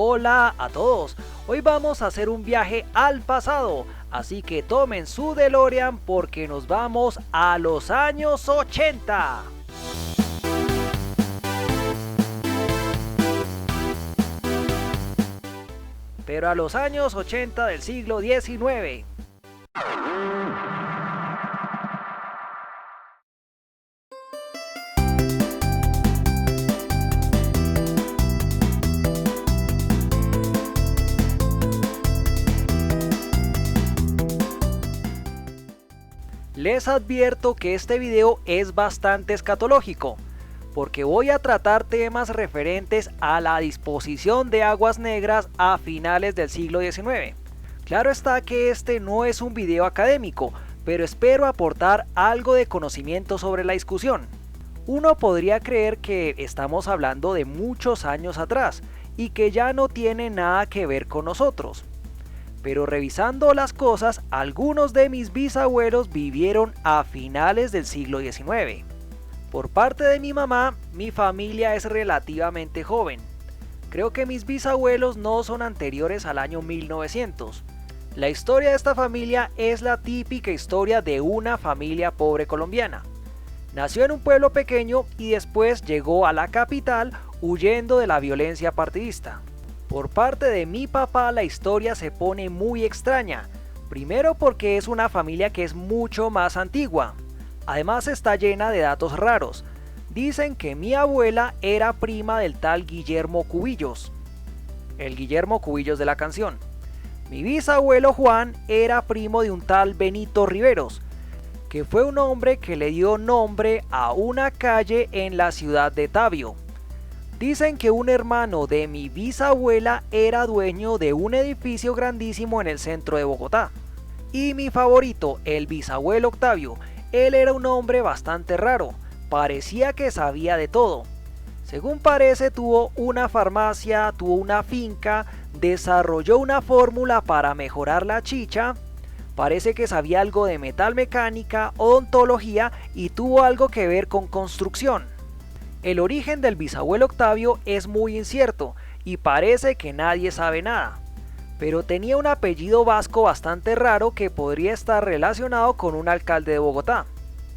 Hola a todos, hoy vamos a hacer un viaje al pasado, así que tomen su DeLorean porque nos vamos a los años 80. Pero a los años 80 del siglo XIX. Les advierto que este video es bastante escatológico, porque voy a tratar temas referentes a la disposición de aguas negras a finales del siglo XIX. Claro está que este no es un video académico, pero espero aportar algo de conocimiento sobre la discusión. Uno podría creer que estamos hablando de muchos años atrás y que ya no tiene nada que ver con nosotros. Pero revisando las cosas, algunos de mis bisabuelos vivieron a finales del siglo XIX. Por parte de mi mamá, mi familia es relativamente joven. Creo que mis bisabuelos no son anteriores al año 1900. La historia de esta familia es la típica historia de una familia pobre colombiana. Nació en un pueblo pequeño y después llegó a la capital huyendo de la violencia partidista. Por parte de mi papá la historia se pone muy extraña, primero porque es una familia que es mucho más antigua, además está llena de datos raros. Dicen que mi abuela era prima del tal Guillermo Cubillos, el Guillermo Cubillos de la canción. Mi bisabuelo Juan era primo de un tal Benito Riveros, que fue un hombre que le dio nombre a una calle en la ciudad de Tabio. Dicen que un hermano de mi bisabuela era dueño de un edificio grandísimo en el centro de Bogotá. Y mi favorito, el bisabuelo Octavio, él era un hombre bastante raro, parecía que sabía de todo. Según parece tuvo una farmacia, tuvo una finca, desarrolló una fórmula para mejorar la chicha, parece que sabía algo de metalmecánica, odontología y tuvo algo que ver con construcción. El origen del bisabuelo Octavio es muy incierto y parece que nadie sabe nada, pero tenía un apellido vasco bastante raro que podría estar relacionado con un alcalde de Bogotá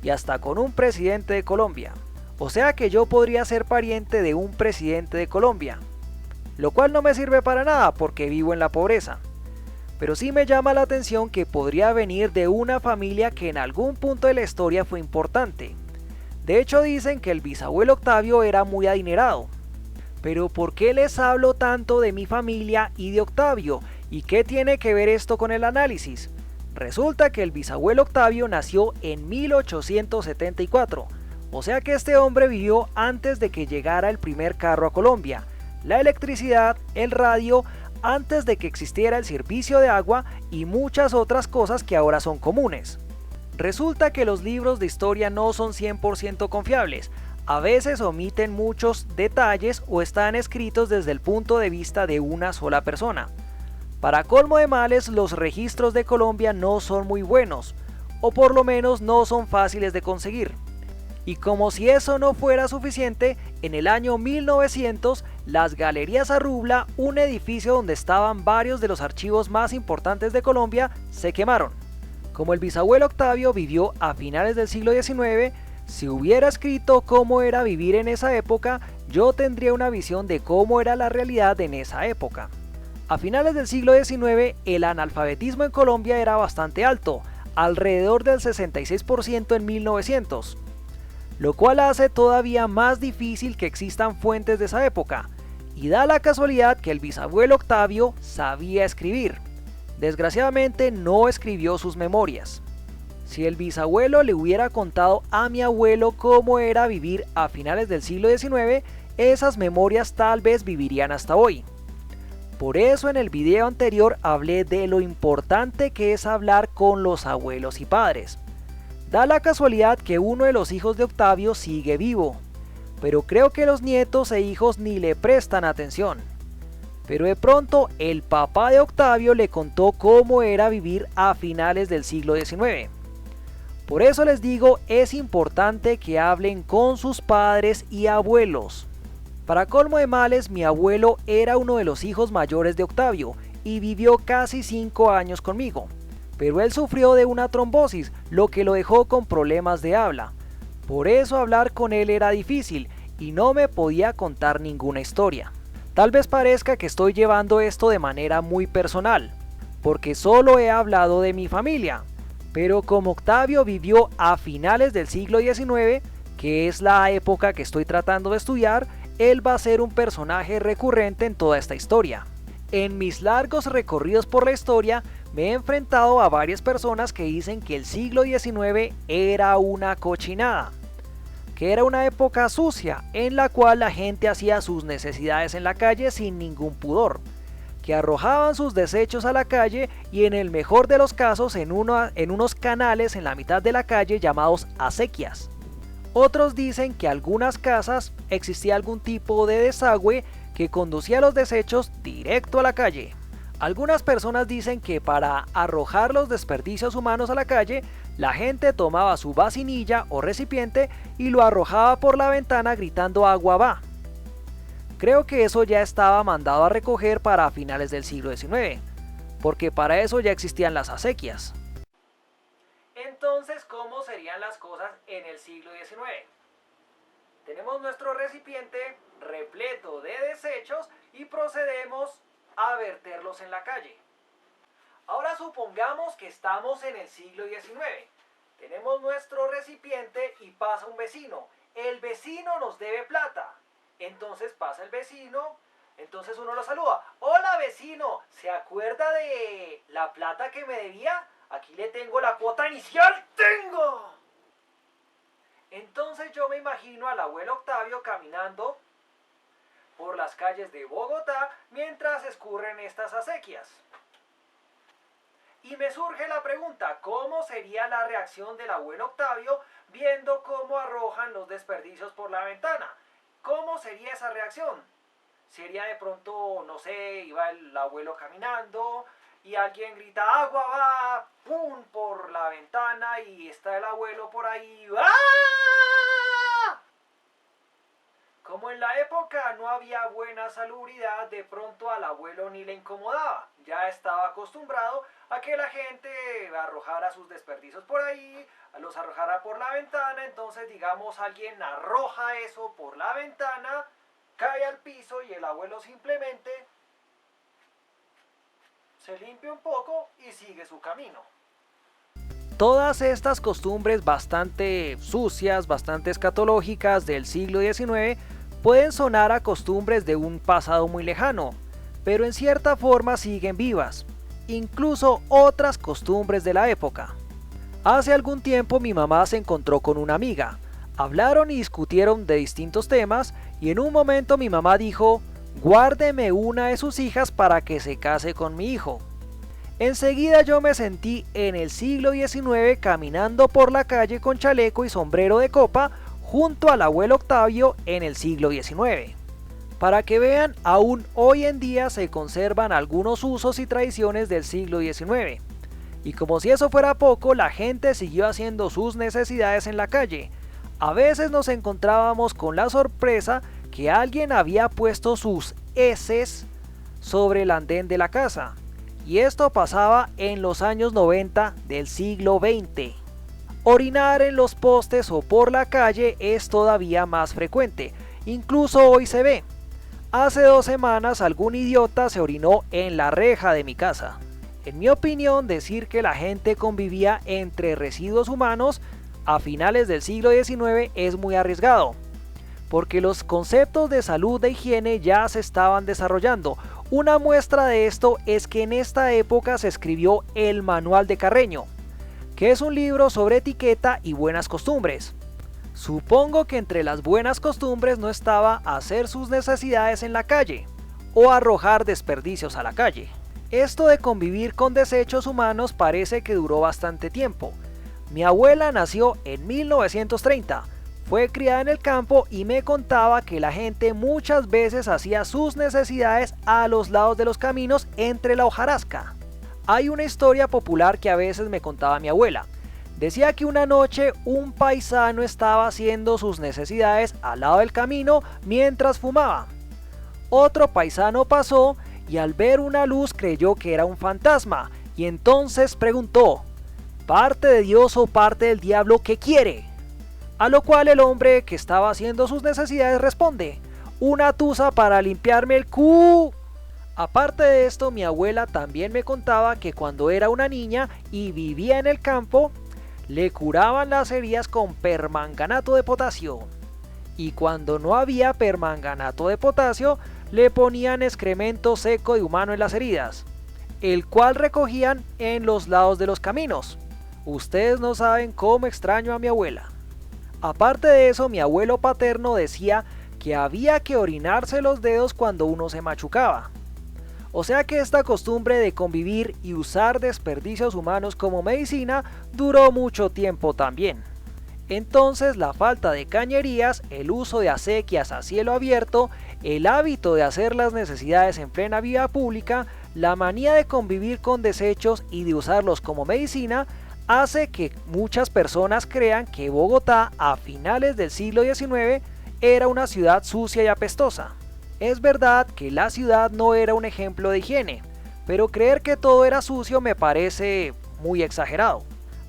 y hasta con un presidente de Colombia, o sea que yo podría ser pariente de un presidente de Colombia, lo cual no me sirve para nada porque vivo en la pobreza, pero sí me llama la atención que podría venir de una familia que en algún punto de la historia fue importante. De hecho dicen que el bisabuelo Octavio era muy adinerado. Pero ¿por qué les hablo tanto de mi familia y de Octavio? ¿Y qué tiene que ver esto con el análisis? Resulta que el bisabuelo Octavio nació en 1874, o sea que este hombre vivió antes de que llegara el primer carro a Colombia, la electricidad, el radio, antes de que existiera el servicio de agua y muchas otras cosas que ahora son comunes. Resulta que los libros de historia no son 100% confiables, a veces omiten muchos detalles o están escritos desde el punto de vista de una sola persona. Para colmo de males, los registros de Colombia no son muy buenos, o por lo menos no son fáciles de conseguir. Y como si eso no fuera suficiente, en el año 1900, las Galerías Arrubla, un edificio donde estaban varios de los archivos más importantes de Colombia, se quemaron. Como el bisabuelo Octavio vivió a finales del siglo XIX, si hubiera escrito cómo era vivir en esa época, yo tendría una visión de cómo era la realidad en esa época. A finales del siglo XIX, el analfabetismo en Colombia era bastante alto, alrededor del 66% en 1900, lo cual hace todavía más difícil que existan fuentes de esa época, y da la casualidad que el bisabuelo Octavio sabía escribir. Desgraciadamente no escribió sus memorias. Si el bisabuelo le hubiera contado a mi abuelo cómo era vivir a finales del siglo XIX, esas memorias tal vez vivirían hasta hoy. Por eso en el video anterior hablé de lo importante que es hablar con los abuelos y padres. Da la casualidad que uno de los hijos de Octavio sigue vivo, pero creo que los nietos e hijos ni le prestan atención. Pero de pronto el papá de Octavio le contó cómo era vivir a finales del siglo XIX. Por eso les digo, es importante que hablen con sus padres y abuelos. Para colmo de males, mi abuelo era uno de los hijos mayores de Octavio y vivió casi 5 años conmigo, pero él sufrió de una trombosis, lo que lo dejó con problemas de habla. Por eso hablar con él era difícil y no me podía contar ninguna historia. Tal vez parezca que estoy llevando esto de manera muy personal, porque solo he hablado de mi familia, pero como Octavio vivió a finales del siglo XIX, que es la época que estoy tratando de estudiar, él va a ser un personaje recurrente en toda esta historia. En mis largos recorridos por la historia, me he enfrentado a varias personas que dicen que el siglo XIX era una cochinada, que era una época sucia en la cual la gente hacía sus necesidades en la calle sin ningún pudor, que arrojaban sus desechos a la calle y en el mejor de los casos en unos canales en la mitad de la calle llamados acequias. Otros dicen que en algunas casas existía algún tipo de desagüe que conducía los desechos directo a la calle. Algunas personas dicen que para arrojar los desperdicios humanos a la calle, la gente tomaba su vasinilla o recipiente y lo arrojaba por la ventana gritando agua va. Creo que eso ya estaba mandado a recoger para finales del siglo XIX, porque para eso ya existían las acequias. Entonces, ¿cómo serían las cosas en el siglo XIX? Tenemos nuestro recipiente repleto de desechos y procedemos a verterlos en la calle. Ahora supongamos que estamos en el siglo XIX. Tenemos nuestro recipiente y pasa un vecino. El vecino nos debe plata. Entonces pasa el vecino, entonces uno lo saluda. Hola vecino, ¿se acuerda de la plata que me debía? Aquí le tengo la cuota inicial. ¡Tengo! Entonces yo me imagino al abuelo Octavio caminando por las calles de Bogotá mientras escurren estas acequias. Y me surge la pregunta, ¿cómo sería la reacción del abuelo Octavio viendo cómo arrojan los desperdicios por la ventana? ¿Cómo sería esa reacción? Sería de pronto, no sé, iba el abuelo caminando y alguien grita agua va, pum, por la ventana y está el abuelo por ahí, ¡ah! Como en la época no había buena salubridad, de pronto al abuelo ni le incomodaba, ya estaba acostumbrado a que la gente arrojara sus desperdicios por ahí, los arrojara por la ventana, entonces digamos alguien arroja eso por la ventana, cae al piso y el abuelo simplemente se limpia un poco y sigue su camino. Todas estas costumbres bastante sucias, bastante escatológicas del siglo XIX pueden sonar a costumbres de un pasado muy lejano, pero en cierta forma siguen vivas, incluso otras costumbres de la época. Hace algún tiempo mi mamá se encontró con una amiga, hablaron y discutieron de distintos temas y en un momento mi mamá dijo: guárdeme una de sus hijas para que se case con mi hijo. Enseguida yo me sentí en el siglo XIX caminando por la calle con chaleco y sombrero de copa junto al abuelo Octavio en el siglo XIX. Para que vean, aún hoy en día se conservan algunos usos y tradiciones del siglo XIX. Y como si eso fuera poco, la gente siguió haciendo sus necesidades en la calle. A veces nos encontrábamos con la sorpresa que alguien había puesto sus heces sobre el andén de la casa. Y esto pasaba en los años 90 del siglo XX. Orinar en los postes o por la calle es todavía más frecuente, incluso hoy se ve. Hace 2 semanas algún idiota se orinó en la reja de mi casa. En mi opinión, decir que la gente convivía entre residuos humanos a finales del siglo XIX es muy arriesgado, porque los conceptos de salud e higiene ya se estaban desarrollando. Una muestra de esto es que en esta época se escribió el Manual de Carreño, que es un libro sobre etiqueta y buenas costumbres. Supongo que entre las buenas costumbres no estaba hacer sus necesidades en la calle o arrojar desperdicios a la calle. Esto de convivir con desechos humanos parece que duró bastante tiempo. Mi abuela nació en 1930, fue criada en el campo y me contaba que la gente muchas veces hacía sus necesidades a los lados de los caminos entre la hojarasca. Hay una historia popular que a veces me contaba mi abuela. Decía que una noche un paisano estaba haciendo sus necesidades al lado del camino mientras fumaba. Otro paisano pasó y al ver una luz creyó que era un fantasma y entonces preguntó: ¿parte de Dios o parte del diablo, qué quiere? A lo cual el hombre que estaba haciendo sus necesidades responde: una tusa para limpiarme el cu. Aparte de esto, mi abuela también me contaba que cuando era una niña y vivía en el campo, le curaban las heridas con permanganato de potasio. Y cuando no había permanganato de potasio, le ponían excremento seco de humano en las heridas, el cual recogían en los lados de los caminos. Ustedes no saben cómo extraño a mi abuela. Aparte de eso, mi abuelo paterno decía que había que orinarse los dedos cuando uno se machucaba. O sea que esta costumbre de convivir y usar desperdicios humanos como medicina duró mucho tiempo también. Entonces la falta de cañerías, el uso de acequias a cielo abierto, el hábito de hacer las necesidades en plena vía pública, la manía de convivir con desechos y de usarlos como medicina, hace que muchas personas crean que Bogotá a finales del siglo XIX era una ciudad sucia y apestosa. Es verdad que la ciudad no era un ejemplo de higiene, pero creer que todo era sucio me parece muy exagerado.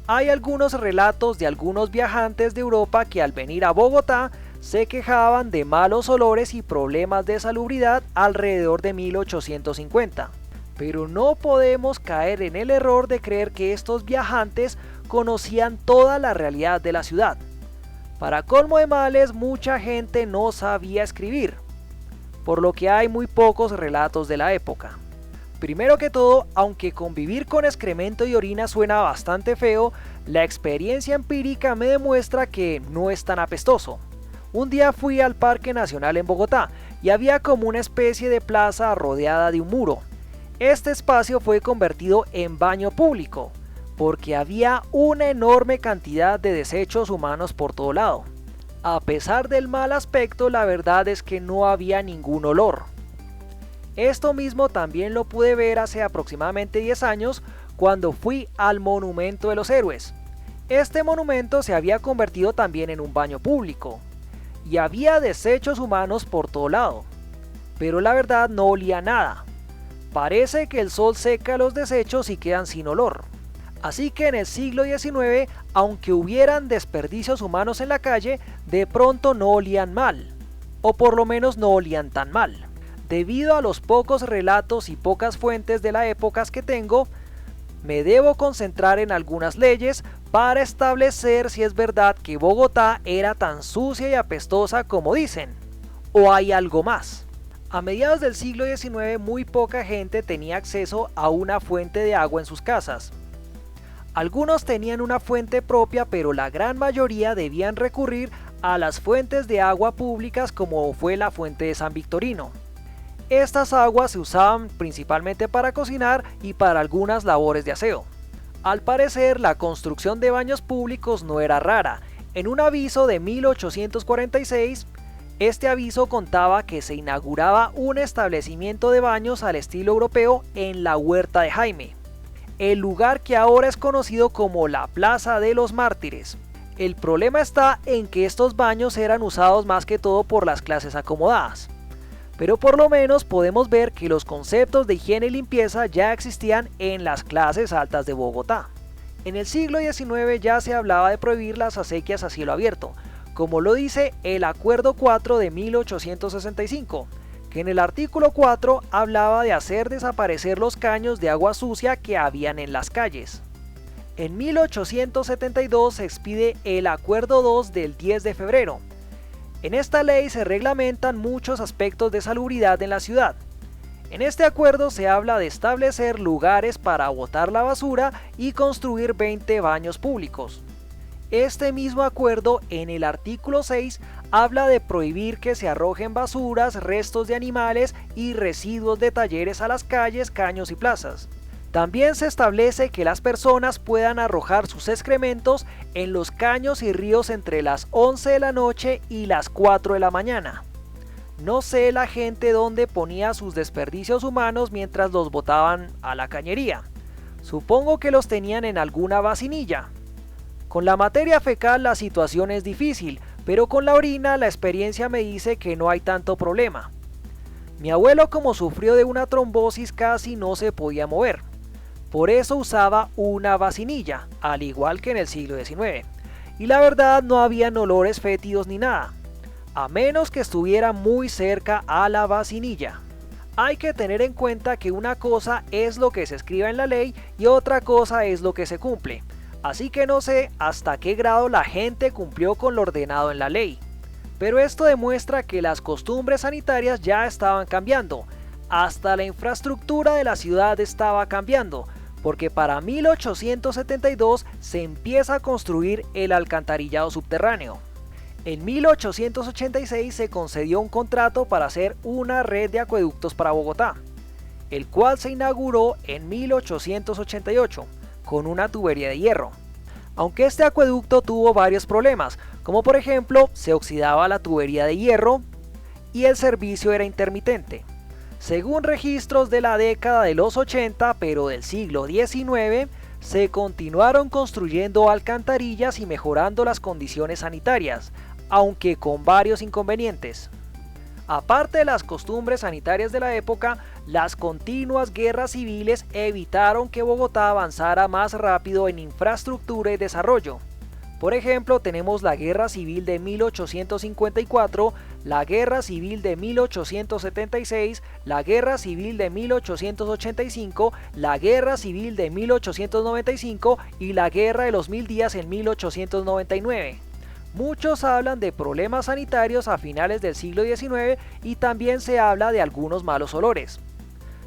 Hay algunos relatos de algunos viajantes de Europa que al venir a Bogotá se quejaban de malos olores y problemas de salubridad alrededor de 1850. Pero no podemos caer en el error de creer que estos viajantes conocían toda la realidad de la ciudad. Para colmo de males, mucha gente no sabía escribir, por lo que hay muy pocos relatos de la época. Primero que todo, aunque convivir con excremento y orina suena bastante feo, la experiencia empírica me demuestra que no es tan apestoso. Un día fui al Parque Nacional en Bogotá y había como una especie de plaza rodeada de un muro. Este espacio fue convertido en baño público, porque había una enorme cantidad de desechos humanos por todo lado. A pesar del mal aspecto, la verdad es que no había ningún olor. Esto mismo también lo pude ver hace aproximadamente 10 años cuando fui al Monumento de los Héroes. Este monumento se había convertido también en un baño público y había desechos humanos por todo lado, pero la verdad no olía nada. Parece que el sol seca los desechos y quedan sin olor. Así que en el siglo XIX, aunque hubieran desperdicios humanos en la calle, de pronto no olían mal, o por lo menos no olían tan mal. Debido a los pocos relatos y pocas fuentes de la época que tengo, me debo concentrar en algunas leyes para establecer si es verdad que Bogotá era tan sucia y apestosa como dicen, o hay algo más. A mediados del siglo XIX muy poca gente tenía acceso a una fuente de agua en sus casas. Algunos tenían una fuente propia, pero la gran mayoría debían recurrir a las fuentes de agua públicas como fue la fuente de San Victorino. Estas aguas se usaban principalmente para cocinar y para algunas labores de aseo. Al parecer, la construcción de baños públicos no era rara. En un aviso de 1846, este aviso contaba que se inauguraba un establecimiento de baños al estilo europeo en la Huerta de Jaime, el lugar que ahora es conocido como la Plaza de los Mártires. El problema está en que estos baños eran usados más que todo por las clases acomodadas. Pero por lo menos podemos ver que los conceptos de higiene y limpieza ya existían en las clases altas de Bogotá. En el siglo XIX ya se hablaba de prohibir las acequias a cielo abierto, como lo dice el Acuerdo 4 de 1865, que en el artículo 4 hablaba de hacer desaparecer los caños de agua sucia que habían en las calles. En 1872 se expide el Acuerdo 2 del 10 de febrero. En esta ley se reglamentan muchos aspectos de salubridad en la ciudad. En este acuerdo se habla de establecer lugares para botar la basura y construir 20 baños públicos. Este mismo acuerdo, en el artículo 6, habla de prohibir que se arrojen basuras, restos de animales y residuos de talleres a las calles, caños y plazas. También se establece que las personas puedan arrojar sus excrementos en los caños y ríos entre las 11 de la noche y las 4 de la mañana. No sé la gente dónde ponía sus desperdicios humanos mientras los botaban a la cañería. Supongo que los tenían en alguna vacinilla. Con la materia fecal la situación es difícil, pero con la orina la experiencia me dice que no hay tanto problema. Mi abuelo, como sufrió de una trombosis, casi no se podía mover. Por eso usaba una vacinilla, al igual que en el siglo XIX. Y la verdad no habían olores fétidos ni nada, a menos que estuviera muy cerca a la vacinilla. Hay que tener en cuenta que una cosa es lo que se escriba en la ley y otra cosa es lo que se cumple. Así que no sé hasta qué grado la gente cumplió con lo ordenado en la ley. Pero esto demuestra que las costumbres sanitarias ya estaban cambiando. Hasta la infraestructura de la ciudad estaba cambiando, porque para 1872 se empieza a construir el alcantarillado subterráneo. En 1886 se concedió un contrato para hacer una red de acueductos para Bogotá, el cual se inauguró en 1888 con una tubería de hierro. Aunque este acueducto tuvo varios problemas, como por ejemplo se oxidaba la tubería de hierro y el servicio era intermitente. Según registros de la década de los 80, pero del siglo XIX, se continuaron construyendo alcantarillas y mejorando las condiciones sanitarias, aunque con varios inconvenientes. Aparte de las costumbres sanitarias de la época, las continuas guerras civiles evitaron que Bogotá avanzara más rápido en infraestructura y desarrollo. Por ejemplo, tenemos la Guerra Civil de 1854, la Guerra Civil de 1876, la Guerra Civil de 1885, la Guerra Civil de 1895 y la Guerra de los 1000 días en 1899. Muchos hablan de problemas sanitarios a finales del siglo XIX y también se habla de algunos malos olores.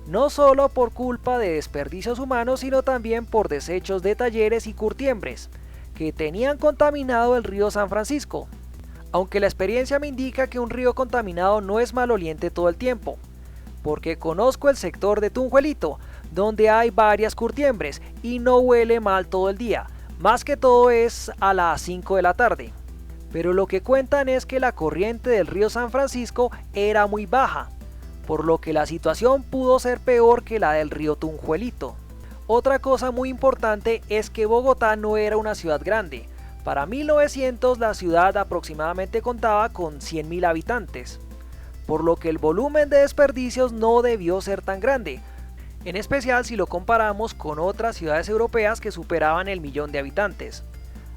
No solo por culpa de desperdicios humanos, sino también por desechos de talleres y curtiembres, que tenían contaminado el río San Francisco. Aunque la experiencia me indica que un río contaminado no es maloliente todo el tiempo, porque conozco el sector de Tunjuelito, donde hay varias curtiembres y no huele mal todo el día, más que todo es a las 5 de la tarde. Pero lo que cuentan es que la corriente del río San Francisco era muy baja, por lo que la situación pudo ser peor que la del río Tunjuelito. Otra cosa muy importante es que Bogotá no era una ciudad grande. Para 1900 la ciudad aproximadamente contaba con 100.000 habitantes, por lo que el volumen de desperdicios no debió ser tan grande, en especial si lo comparamos con otras ciudades europeas que superaban el 1.000.000 de habitantes.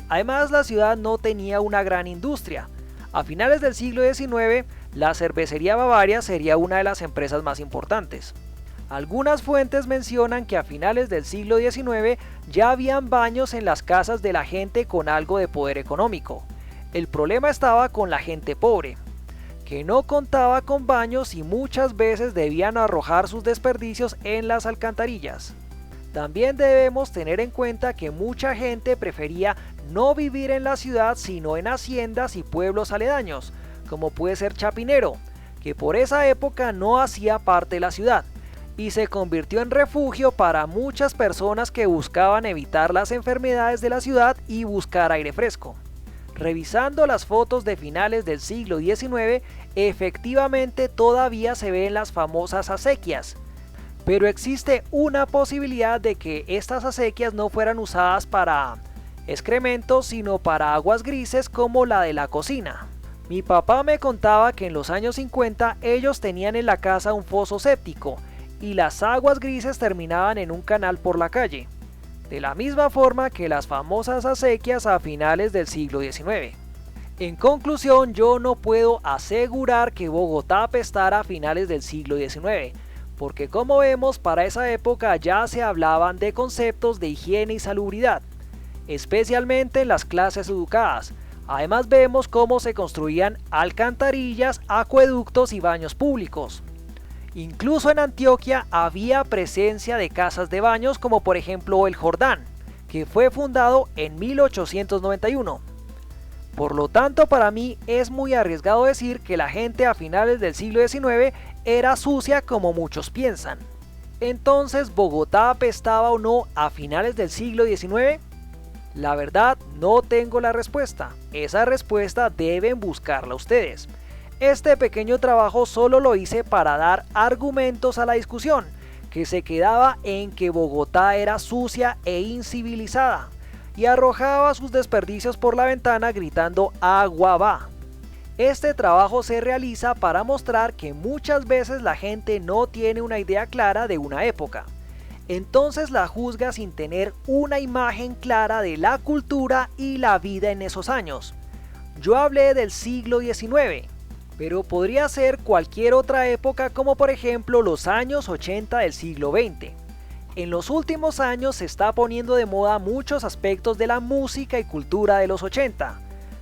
Además, la ciudad no tenía una gran industria. A finales del siglo XIX, la cervecería Bavaria sería una de las empresas más importantes. Algunas fuentes mencionan que a finales del siglo XIX ya habían baños en las casas de la gente con algo de poder económico. El problema estaba con la gente pobre, que no contaba con baños y muchas veces debían arrojar sus desperdicios en las alcantarillas. También debemos tener en cuenta que mucha gente prefería no vivir en la ciudad sino en haciendas y pueblos aledaños, como puede ser Chapinero, que por esa época no hacía parte de la ciudad, y se convirtió en refugio para muchas personas que buscaban evitar las enfermedades de la ciudad y buscar aire fresco. Revisando las fotos de finales del siglo XIX, efectivamente todavía se ven las famosas acequias, pero existe una posibilidad de que estas acequias no fueran usadas para excrementos, sino para aguas grises como la de la cocina. Mi papá me contaba que en los años 50 ellos tenían en la casa un foso séptico y las aguas grises terminaban en un canal por la calle, de la misma forma que las famosas acequias a finales del siglo XIX. En conclusión, yo no puedo asegurar que Bogotá apestara a finales del siglo XIX, porque como vemos, para esa época ya se hablaban de conceptos de higiene y salubridad, especialmente en las clases educadas. Además vemos cómo se construían alcantarillas, acueductos y baños públicos. Incluso en Antioquia había presencia de casas de baños como por ejemplo el Jordán, que fue fundado en 1891. Por lo tanto, para mí es muy arriesgado decir que la gente a finales del siglo XIX era sucia como muchos piensan. Entonces, ¿Bogotá apestaba o no a finales del siglo XIX? La verdad, no tengo la respuesta. Esa respuesta deben buscarla ustedes. Este pequeño trabajo solo lo hice para dar argumentos a la discusión, que se quedaba en que Bogotá era sucia e incivilizada. y arrojaba sus desperdicios por la ventana gritando "agua va". Este trabajo se realiza para mostrar que muchas veces la gente no tiene una idea clara de una época. Entonces la juzga sin tener una imagen clara de la cultura y la vida en esos años. Yo hablé del siglo XIX, pero podría ser cualquier otra época como por ejemplo los años 80 del siglo XX. En los últimos años se está poniendo de moda muchos aspectos de la música y cultura de los 80,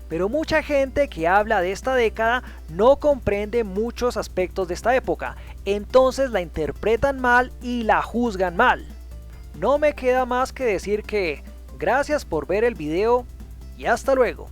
pero mucha gente que habla de esta década no comprende muchos aspectos de esta época, entonces la interpretan mal y la juzgan mal. No me queda más que decir que gracias por ver el video y hasta luego.